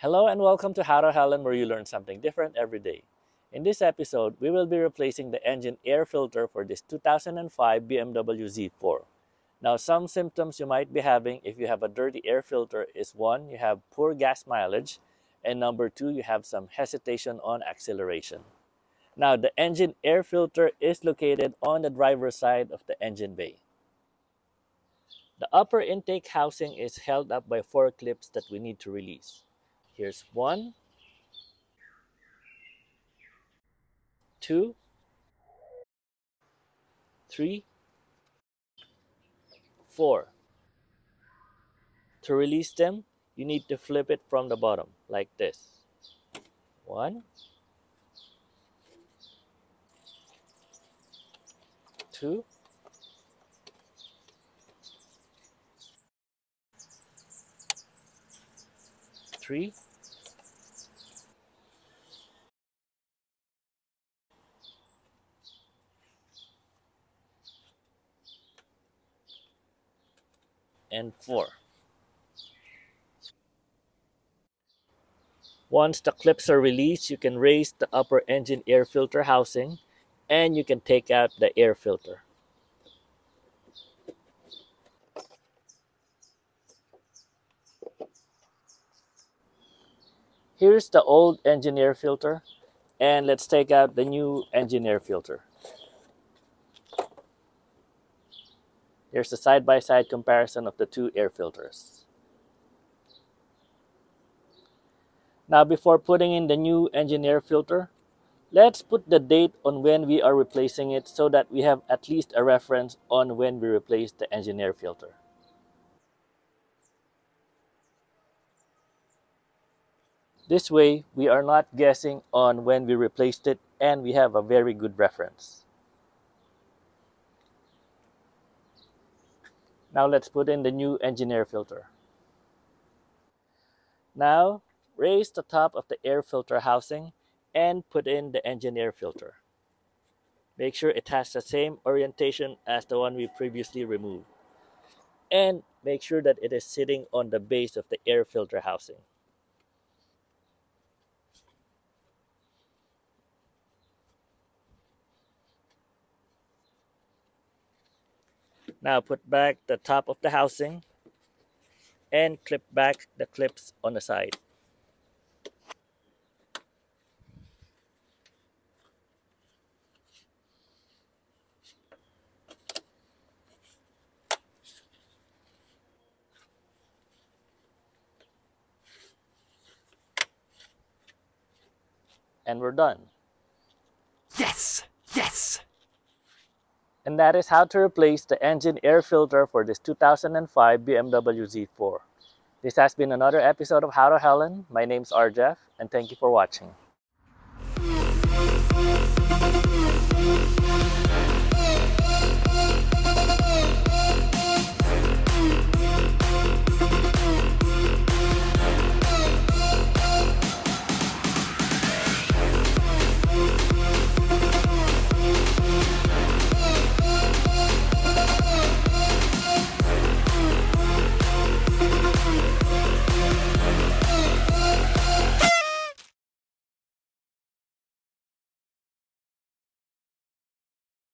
Hello and welcome to How to Helen, where you learn something different every day. In this episode, we will be replacing the engine air filter for this 2005 BMW Z4. Now, some symptoms you might be having if you have a dirty air filter is one, you have poor gas mileage, and number two, you have some hesitation on acceleration. Now, the engine air filter is located on the driver's side of the engine bay. The upper intake housing is held up by 4 clips that we need to release. Here's 1, 2, 3, 4. To release them, you need to flip it from the bottom like this. 1, 2, 3, and 4. Once the clips are released, you can raise the upper engine air filter housing and you can take out the air filter. Here's the old engine air filter, and let's take out the new engine air filter. Here's a side-by-side comparison of the two air filters. Now, before putting in the new engine air filter, let's put the date on when we are replacing it so that we have at least a reference on when we replaced the engine air filter. This way, we are not guessing on when we replaced it and we have a very good reference. Now let's put in the new engine air filter. Now, raise the top of the air filter housing and put in the engine air filter. Make sure it has the same orientation as the one we previously removed. And make sure that it is sitting on the base of the air filter housing. Now put back the top of the housing and clip back the clips on the side. And we're done. Yes! Yes! And that is how to replace the engine air filter for this 2005 BMW Z4. This has been another episode of How to Helen. My name's RJeff, and thank you for watching.